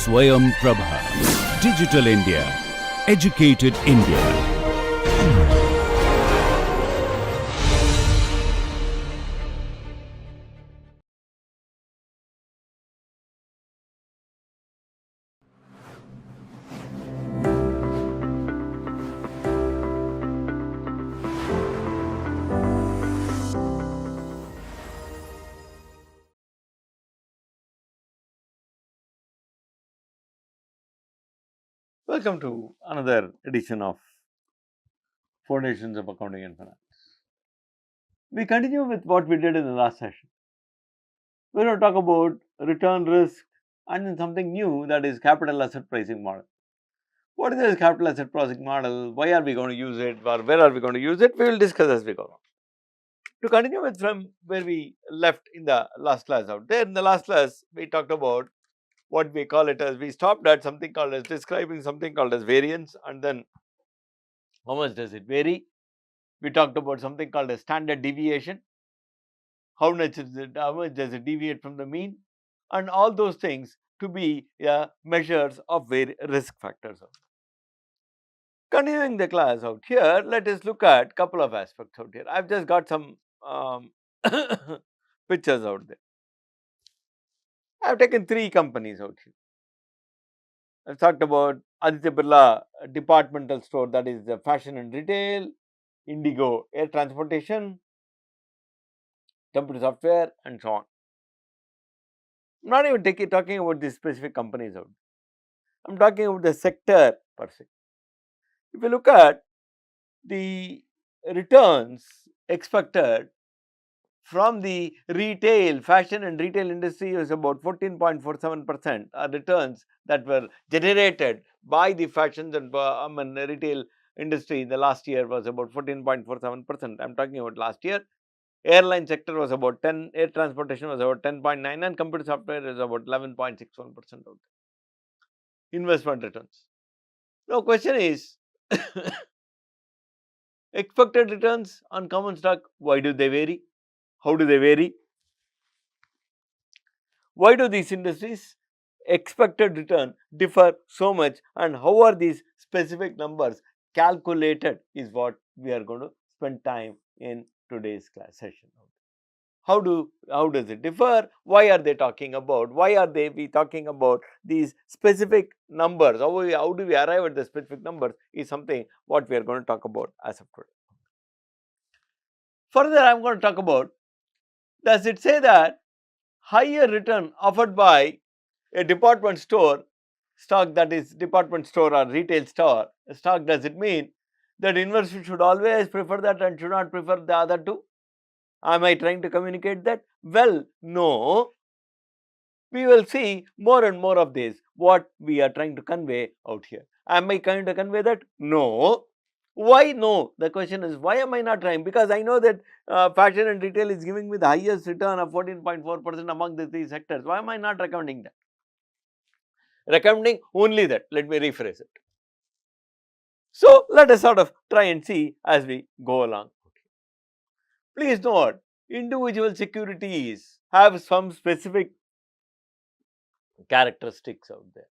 Swayam Prabha. Digital India. Educated India. Welcome to another edition of Foundations of Accounting and Finance. We continue with what we did in the last session. We're going to talk about return risk and then something new, that is capital asset pricing model. What is this capital asset pricing model? Why are we going to use it, or where are we going to use it? We will discuss as we go on. To continue with from where we left in the last class out there, in the last class we talked about what we call it as, we stopped at something called as describing something called as variance, and then how much does it vary. We talked about something called a standard deviation. How much does it deviate from the mean, and all those things to be measures of risk factors. Continuing the class out here, let us look at couple of aspects out here. I've just got some pictures out there. I've taken 3 companies out here. I've talked about Aditya Birla departmental store, that is the fashion and retail, Indigo air transportation, computer software, and so on. I'm not even talking about these specific companies out. I'm talking about the sector per se. If you look at the returns expected from the retail, fashion and retail industry was about 14.47% are returns that were generated by the fashions and retail industry in the last year was about 14.47%. I'm talking about last year. Airline sector was about 10, air transportation was about 10.9, and computer software is about 11.61% out there. Investment returns. Now, question is expected returns on common stock, why do they vary? How do they vary? Why do these industries expected return differ so much, and how are these specific numbers calculated is what we are going to spend time in today's class session. How does it differ? Why are they talking about? Why are we talking about these specific numbers? How do we arrive at the specific numbers is something what we are going to talk about as of today. Further, I am going to talk about, does it say that higher return offered by a department store stock, that is department store or retail store stock, does it mean that investors should always prefer that and should not prefer the other two? Am I trying to communicate that? Well, no. We will see more and more of this, what we are trying to convey out here. Am I trying to convey that? No. Why no? The question is, why am I not trying? Because I know that fashion and retail is giving me the highest return of 14.4% among the 3 sectors. Why am I not recommending that? Recommending only that. Let me rephrase it. So, let us sort of try and see as we go along. Please note, individual securities have some specific characteristics out there.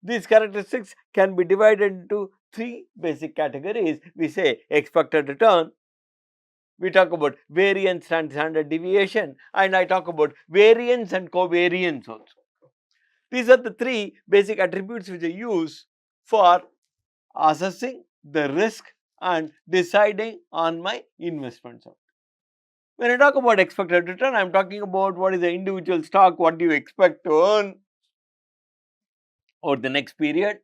These characteristics can be divided into 3 basic categories. We say expected return, we talk about variance and standard deviation, and I talk about variance and covariance also. These are the 3 basic attributes which I use for assessing the risk and deciding on my investments. When I talk about expected return, I am talking about what is the individual stock, what do you expect to earn over the next period.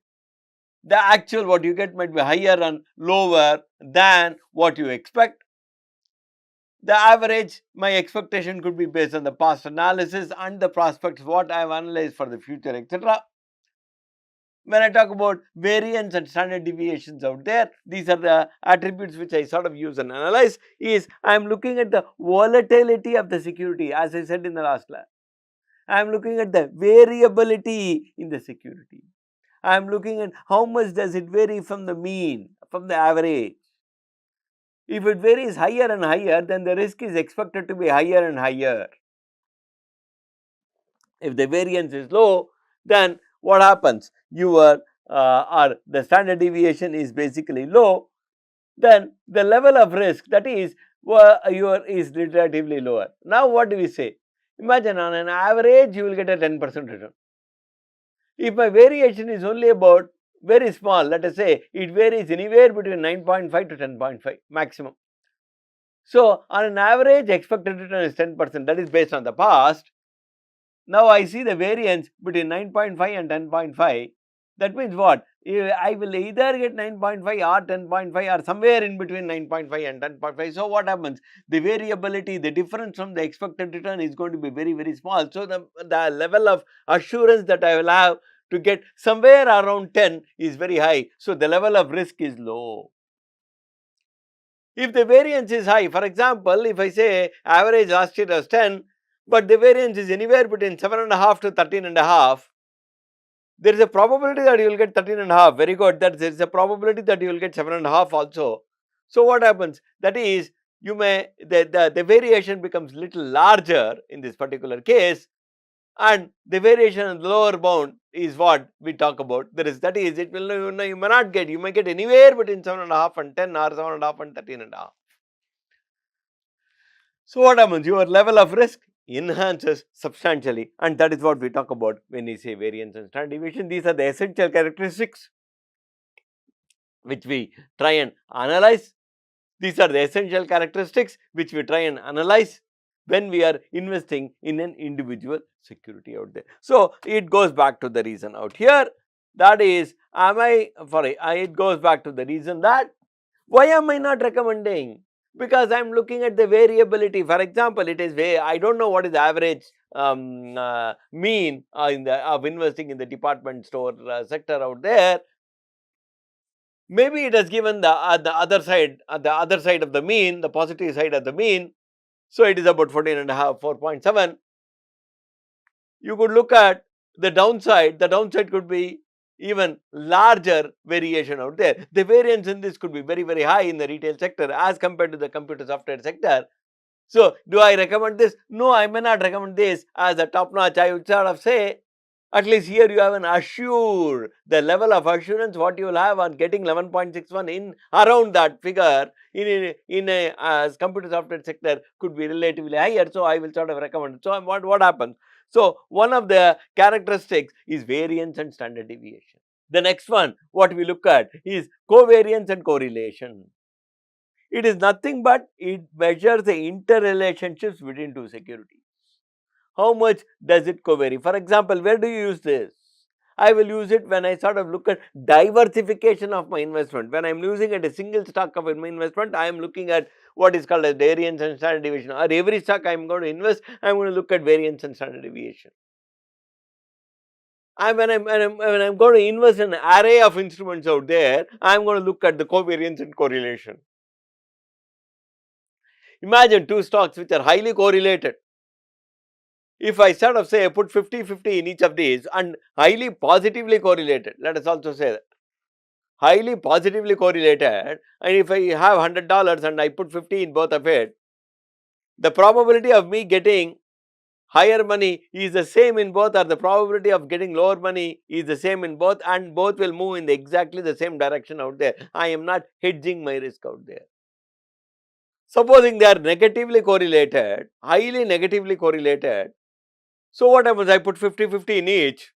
The actual what you get might be higher and lower than what you expect. The average, my expectation could be based on the past analysis and the prospects, what I have analyzed for the future, etc. When I talk about variance and standard deviations out there, these are the attributes which I sort of use and analyze. Is I am looking at the volatility of the security, as I said in the last class. I am looking at the variability in the security. I am looking at how much does it vary from the mean, from the average. If it varies higher and higher, then the risk is expected to be higher and higher. If the variance is low, then what happens? Your or the standard deviation is basically low, then the level of risk, that is your is relatively lower. Now what do we say? Imagine on an average you will get a 10% return. If my variation is only about very small, let us say it varies anywhere between 9.5 to 10.5 maximum. So on an average expected return is 10%, that is based on the past. Now I see the variance between 9.5 and 10.5. That means what? I will either get 9.5 or 10.5 or somewhere in between 9.5 and 10.5. So what happens? The variability, the difference from the expected return is going to be very, very small. So the level of assurance that I will have to get somewhere around 10 is very high. So the level of risk is low. If the variance is high, for example, if I say average last year was 10, but the variance is anywhere between 7.5 to 13.5, there is a probability that you will get 13.5. Very good. That there is a probability that you will get 7.5 also. So what happens? That is, you may the variation becomes little larger in this particular case, and the variation in the lower bound is what we talk about. There is, that is, it will, you may not get, you may get anywhere between 7.5 and 10 or 7.5 and 13.5. So what happens? Your level of risk enhances substantially, and that is what we talk about when we say variance and standard deviation. These are the essential characteristics which we try and analyze. These are the essential characteristics which we try and analyze when we are investing in an individual security out there. So it goes back to the reason out here, that is, it goes back to the reason that why am I not recommending? Because I am looking at the variability. For example, it is I don't know what is the average mean of investing in the department store sector out there. Maybe it has given the other side, the other side of the mean, the positive side of the mean. So it is about 14.5, 4.7. You could look at the downside. The downside could be even larger variation out there. The variance in this could be very, very high in the retail sector as compared to the computer software sector. So do I recommend this? No, I may not recommend this as a top notch. I would sort of say, at least here you have an assured, the level of assurance what you will have on getting 11.61 in around that figure in a computer software sector could be relatively higher. So I will sort of recommend it. So what happens? So one of the characteristics is variance and standard deviation. The next one, what we look at is covariance and correlation. It is nothing but it measures the interrelationships between two securities. How much does it covary? For example, where do you use this? I will use it when I sort of look at diversification of my investment. When I am using at a single stock of my investment, I am looking at what is called as variance and standard deviation. Or every stock I am going to invest, I am going to look at variance and standard deviation. When I'm going to invest in an array of instruments out there, I am going to look at the covariance and correlation. Imagine two stocks which are highly correlated. If I sort of say I put 50-50 in each of these and highly positively correlated, let us also say that highly positively correlated, and if I have $100 and I put 50 in both of it, the probability of me getting higher money is the same in both, or the probability of getting lower money is the same in both, and both will move in exactly the same direction out there. I am not hedging my risk out there. Supposing they are negatively correlated, highly negatively correlated, so what happens? I put 50-50 in each.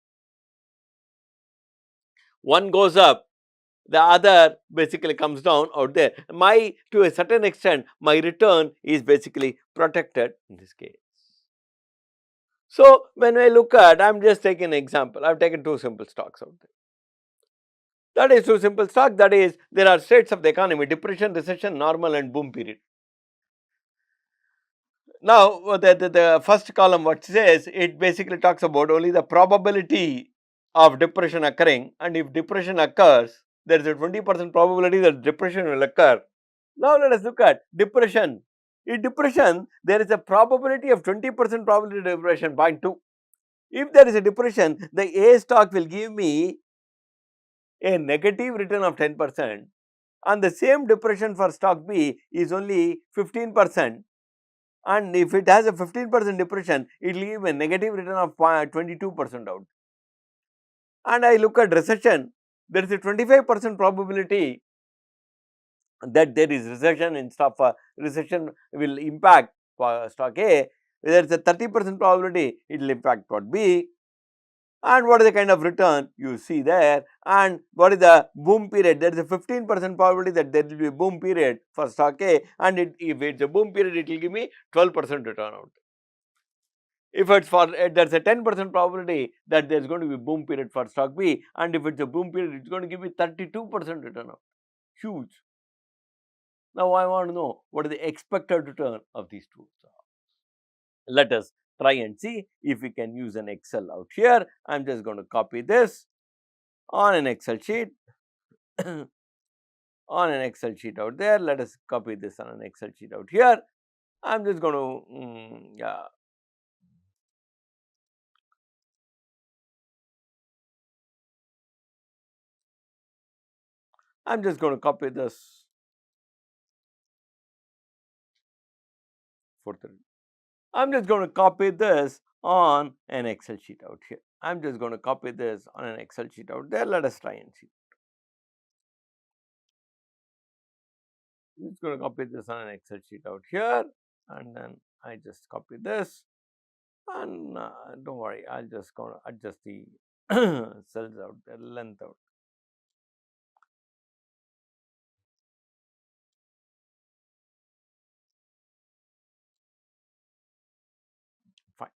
One goes up, the other basically comes down out there. To a certain extent, my return is basically protected in this case. So when I look at, I'm just taking an example. I've taken two simple stocks out there. That is two simple stocks. That is, there are states of the economy: depression, recession, normal, and boom period. Now, the first column, what says, it basically talks about only the probability of depression occurring, and if depression occurs, there is a 20% probability that depression will occur. Now let us look at depression. In depression, there is a probability of 20% probability of depression, 0.2. If there is a depression, the A stock will give me a negative return of 10%, and the same depression for stock B is only 15%. And if it has a 15% depression, it will give a negative return of 22% out. and I look at recession, there is a 25% probability that there is recession in stock. Recession will impact for stock A, there is a 30% probability it will impact what B, and what is the kind of return you see there, and what is the boom period. There is a 15% probability that there will be a boom period for stock A, and if it is a boom period, it will give me 12% return out. If it's for there's a 10% probability that there's going to be boom period for stock B, and if it's a boom period, it's going to give me 32% return out. Huge. Now I want to know what is the expected return of these two. Let us try and see if we can use an Excel out here. I'm just going to copy this on an Excel sheet. On an Excel sheet out there. Let us copy this on an Excel sheet out here. I'm just going to, yeah. I'm just going to copy this for the. I'm just going to copy this on an Excel sheet out here. I'm just going to copy this on an Excel sheet out there. Let us try and see. I'm just going to copy this on an Excel sheet out here, and then I just copy this, and don't worry, I'll just going to adjust the cells out there, length out. Fine.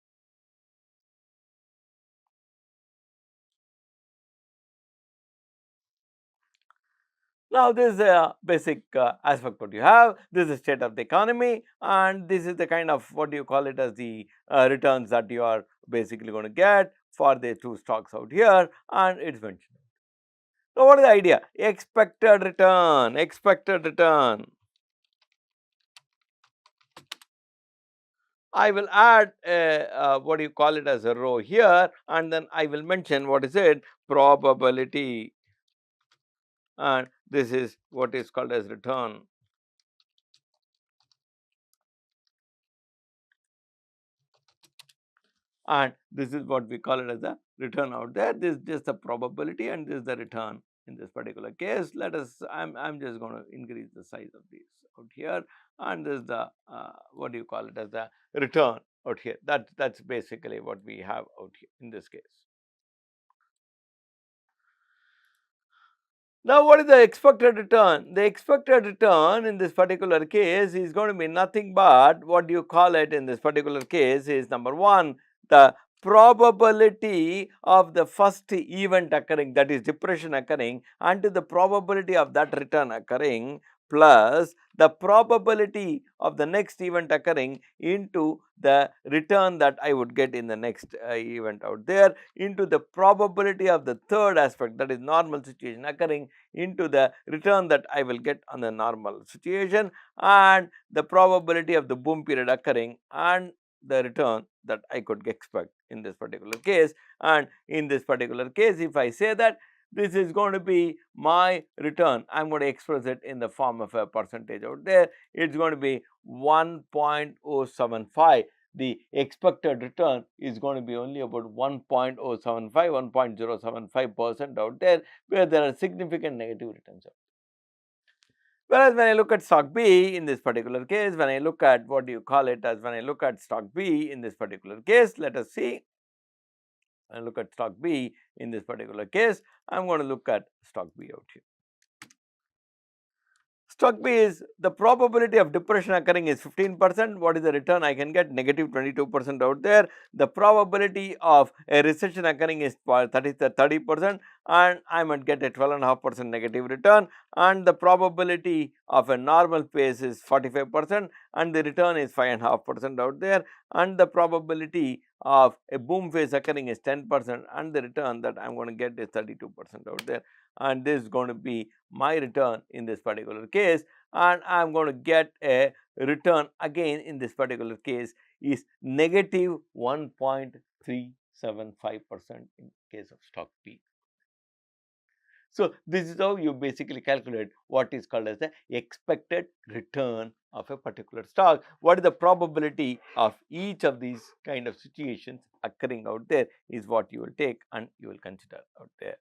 Now, this is a basic aspect what you have. This is state of the economy, and this is the kind of what you call it as the returns that you are basically going to get for the two stocks out here, and it's mentioned. So, what is the idea? Expected return, expected return. I will add a, what do you call it as a row here, and then I will mention what is it, probability, and this is what is called as return. And this is what we call it as the return out there. This is just the probability, and this is the return in this particular case. Let us, I'm just going to increase the size of this out here, and this is the what do you call it as the return out here. That's basically what we have out here in this case. Now, what is the expected return? The expected return in this particular case is going to be nothing but what do you call it in this particular case is number one, the probability of the first event occurring, that is depression occurring, and the probability of that return occurring, plus the probability of the next event occurring into the return that I would get in the next event out there, into the probability of the third aspect, that is normal situation occurring, into the return that I will get on the normal situation, and the probability of the boom period occurring, and the return that I could expect in this particular case. And in this particular case, if I say that this is going to be my return, I'm going to express it in the form of a percentage out there. It's going to be 1.075. The expected return is going to be only about 1.075, 1.075% out there, where there are significant negative returns. Whereas when I look at stock B in this particular case, when I look at what do you call it as when I look at stock B in this particular case, let us see. I look at stock B in this particular case, I am going to look at stock B out here. Stock B is the probability of depression occurring is 15%. What is the return I can get? Negative 22% out there. The probability of a recession occurring is 30%, and I might get a 12.5% negative return. And the probability of a normal phase is 45%, and the return is 5.5% out there. And the probability of a boom phase occurring is 10%, and the return that I am going to get is 32% out there. And this is going to be my return in this particular case, and I am going to get a return again in this particular case is negative 1.375% in case of stock B. So, this is how you basically calculate what is called as the expected return of a particular stock. What is the probability of each of these kind of situations occurring out there is what you will take and you will consider out there.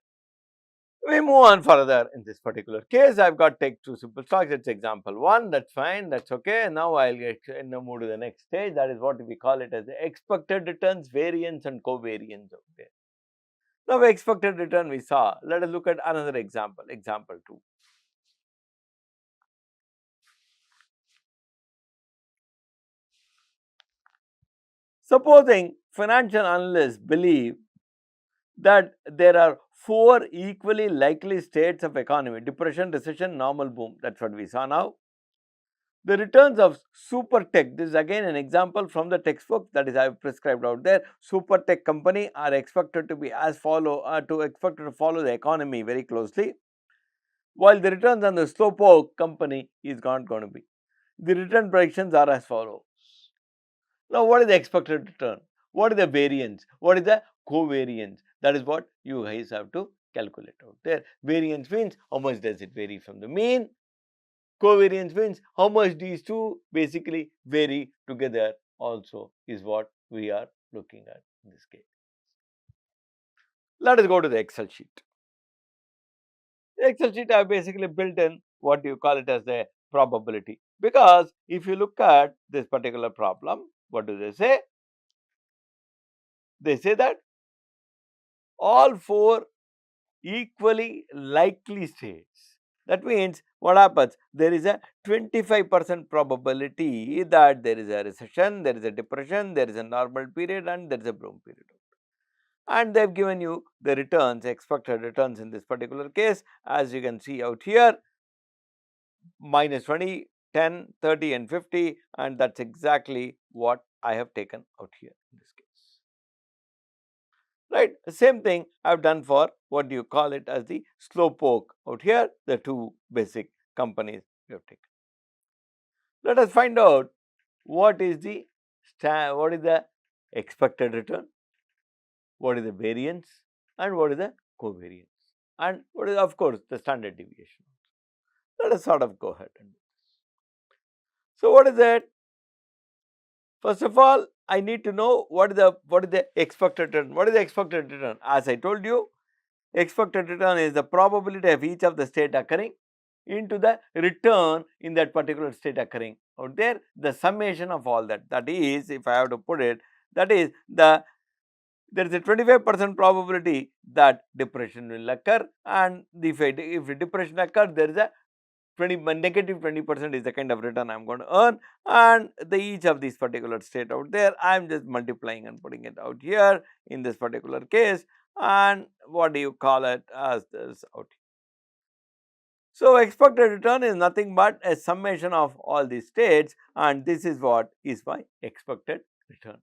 We move on further. In this particular case, I've got take two simple stocks. That's example one. That's fine. That's okay. Now I'll move to the next stage. That is what we call it as the expected returns, variance, and covariance out there. Now, expected return we saw. Let us look at another example. Example two. Supposing financial analysts believe that there are four equally likely states of economy: depression, recession, normal boom. That's what we saw now. The returns of super tech, this is again an example from the textbook that is I have prescribed out there. Super tech company are expected to be expected to follow the economy very closely, while the returns on the slowpoke company is not going to be. The return predictions are as follows. Now, what is the expected return? What is the variance? What is the covariance? That is what you guys have to calculate out there. Variance means how much does it vary from the mean. Covariance means how much these two basically vary together also is what we are looking at in this case. Let us go to the Excel sheet. The Excel sheet I have basically built in what you call it as the probability, because if you look at this particular problem, what do they say? They say that all four equally likely states. That means what happens? There is a 25% probability that there is a recession, there is a depression, there is a normal period, and there is a boom period. And they have given you the returns, expected returns in this particular case, as you can see out here, minus 20, 10, 30, and 50, and that's exactly what I have taken out here in this case. Right, same thing I have done for what you call it as the slowpoke out here, the two basic companies we have taken. Let us find out what is the expected return, what is the variance, and what is the covariance, and what is of course the standard deviation. Let us sort of go ahead and do this. So, what is that? First of all, I need to know what is the expected return. What is the expected return? As I told you, expected return is the probability of each of the state occurring into the return in that particular state occurring out there, the summation of all that. That is, if I have to put it, that is there is a 25% probability that depression will occur, and if depression occurs, there is a negative 20% is the kind of return I am going to earn, and each of these particular state out there I am just multiplying and putting it out here in this particular case, and what do you call it as this out here. So, expected return is nothing but a summation of all these states, and this is what is my expected return.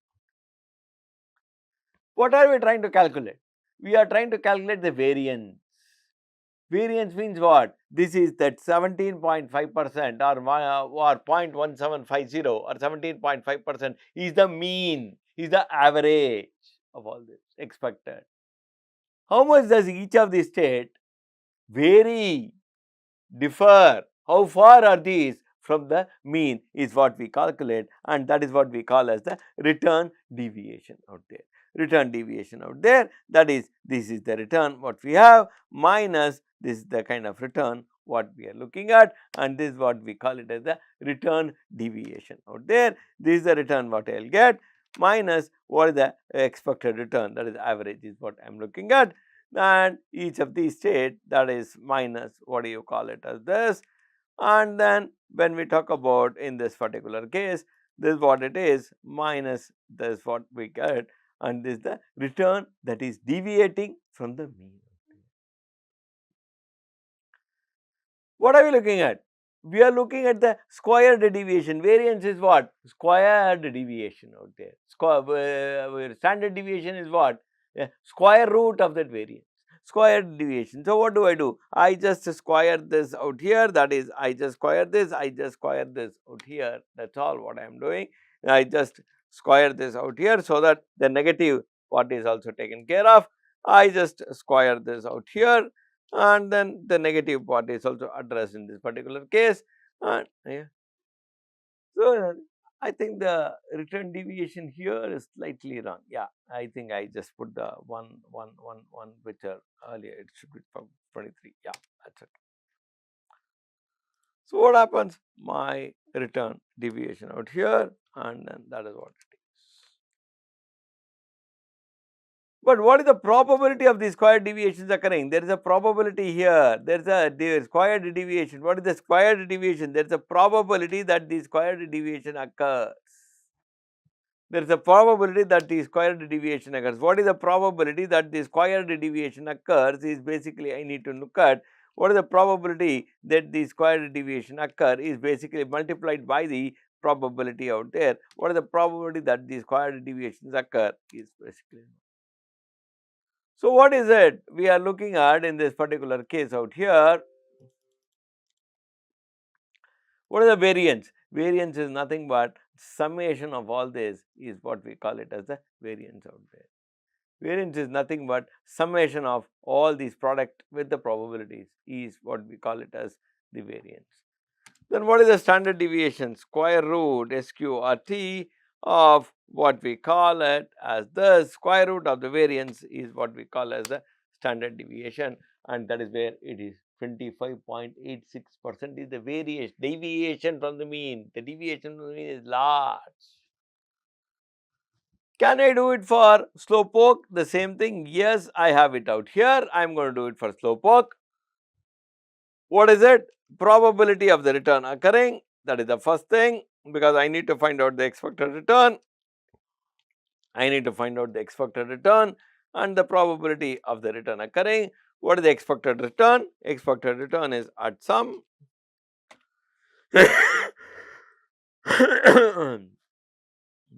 What are we trying to calculate? We are trying to calculate the variance. Variance means what? This is that 17.5% or 0.1750 or 17.5% is the mean, is the average of all this expected. How much does each of these state vary, differ? How far are these from the mean is what we calculate, and that is what we call as the return deviation out there. Return deviation out there, that is, this is the return what we have minus this is the kind of return what we are looking at, and this is what we call it as the return deviation out there. This is the return what I will get minus what is the expected return, that is average is what I am looking at, and each of these state that is minus what do you call it as this, and then when we talk about in this particular case, this is what it is minus this what we get, and this is the return that is deviating from the mean. What are we looking at? We are looking at the squared deviation. Variance is what? Squared deviation out there. Standard deviation is what? Square root of that variance. Squared deviation. So, what do? I just square this out here, that is I just square this, I just square this out here, that is all what I am doing. I just square this out here, so that the negative what is also taken care of. I just square this out here, and then the negative part is also addressed in this particular case. And yeah. So I think the return deviation here is slightly wrong. Yeah, I think I just put the one picture earlier. It should be from 23. Yeah, that's it. So what happens? My return deviation out here, and then that is what it is. But what is the probability of the squared deviations occurring? There is a probability here. There is a squared deviation. What is the squared deviation? There is a probability that the squared deviation occurs. There is a probability that the squared deviation occurs. What is the probability that the squared deviation occurs is basically I need to look at what is the probability that the squared deviation occur is basically multiplied by the probability out there. What is the probability that the squared deviations occur is basically. So what is it we are looking at in this particular case out here? What is the variance? Variance is nothing but summation of all this is what we call it as the variance out there. Variance is nothing but summation of all these product with the probabilities is what we call it as the variance. Then what is the standard deviation? Square root SQRT of what we call it as the square root of the variance is what we call as the standard deviation, and that is where it is 25.86% is the deviation from the mean. The deviation from the mean is large. Can I do it for slowpoke? The same thing. Yes, I have it out here. I am going to do it for slowpoke. What is it? Probability of the return occurring. That is the first thing, because I need to find out the expected return. I need to find out the expected return and the probability of the return occurring. What is the expected return? Expected return is at some this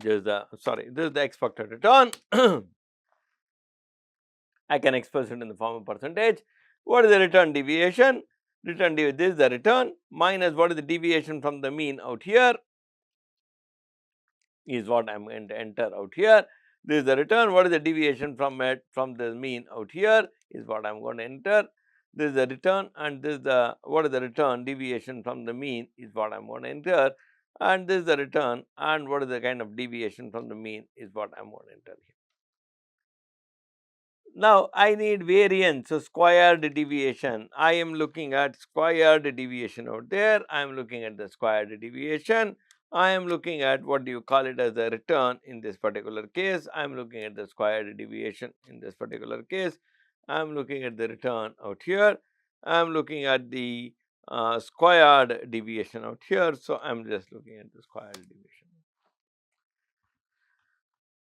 is the expected return. I can express it in the form of percentage. What is the return deviation? This is the return minus what is the deviation from the mean out here is what I am going to enter out here. This is the return. What is the deviation from it from the mean out here is what I am going to enter. This is the return, and this is the what is the return deviation from the mean is what I am going to enter, and this is the return, and what is the kind of deviation from the mean is what I am going to enter here. Now I need variance, so squared deviation. I am looking at squared deviation out there. I am looking at the squared deviation. I am looking at what do you call it as the return in this particular case. I am looking at the squared deviation in this particular case. I am looking at the return out here. I am looking at the squared deviation out here. So I am just looking at the squared deviation.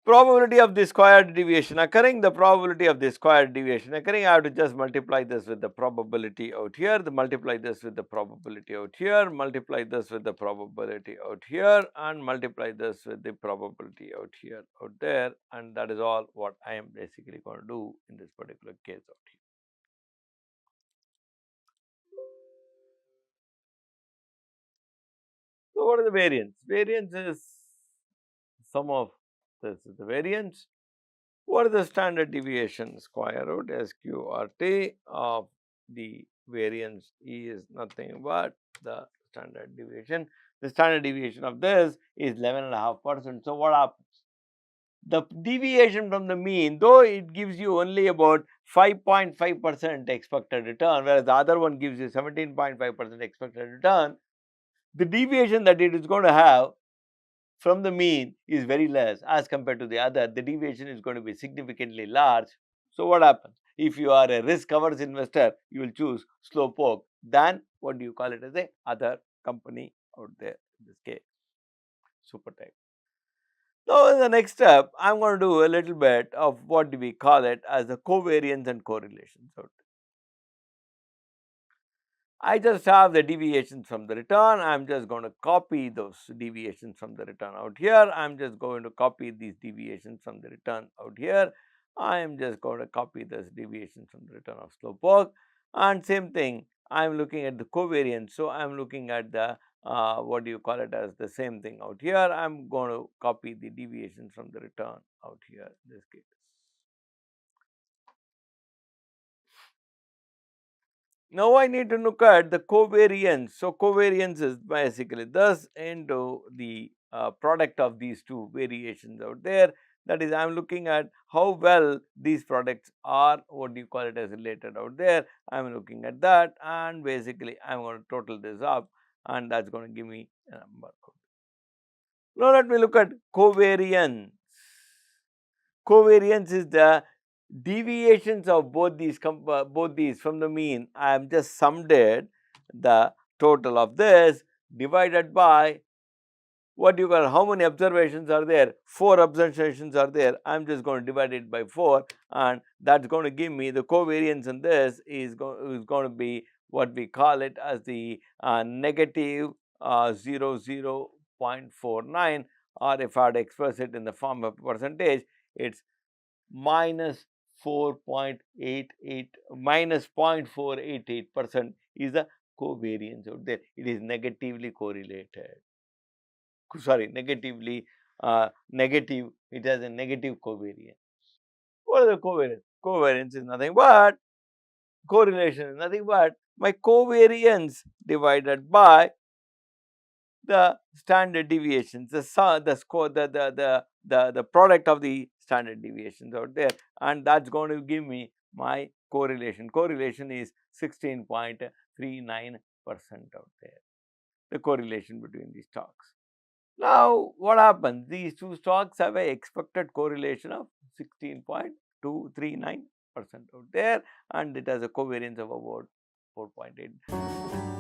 Probability of the squared deviation occurring, the probability of the squared deviation occurring, I have to just multiply this with the probability out here, multiply this with the probability out here, multiply this with the probability out here, and multiply this with the probability out here, out there, and that is all what I am basically going to do in this particular case out here. So what is the variance? Variance is sum of this is the variance. What is the standard deviation? Square root SQRT of the variance is nothing but the standard deviation. The standard deviation of this is 11.5%. So what happens? The deviation from the mean, though it gives you only about 5.5% expected return, whereas the other one gives you 17.5% expected return, the deviation that it is going to have from the mean is very less as compared to the other. The deviation is going to be significantly large. So what happens? If you are a risk averse investor, you will choose slowpoke than what do you call it as a other company out there in this case, super type. Now in the next step, I am going to do a little bit of what do we call it as the covariance and correlations out there. I just have the deviations from the return. I'm just going to copy those deviations from the return out here. I'm just going to copy these deviations from the return out here. I am just going to copy this deviations from the return of slowpoke. And same thing, I'm looking at the covariance. So I'm looking at the what do you call it as the same thing out here. I'm going to copy the deviations from the return out here in this case. Now I need to look at the covariance. So covariance is basically thus into the product of these two variations out there. That is, I am looking at how well these products are, what do you call it, as related out there. I am looking at that, and basically I am going to total this up, and that's going to give me a number. Now let me look at covariance. Covariance is the deviations of both these from the mean. I am just summed it, the total of this divided by what you call, how many observations are there? 4 observations are there. I am just going to divide it by 4, and that's going to give me the covariance in this is going to be what we call it as the negative 0.49, or if I had to express it in the form of percentage, it's minus 4.88 minus 0.488% is the covariance out there. It is negatively correlated. Sorry, negatively negative. It has a negative covariance. What is the covariance? Covariance is nothing but correlation is nothing but my covariance divided by the standard deviations, the score, the product of the standard deviations out there, and that's going to give me my correlation. Correlation is 16.39% out there, the correlation between these stocks. Now what happens? These two stocks have a expected correlation of 16.239% out there, and it has a covariance of about 4.8.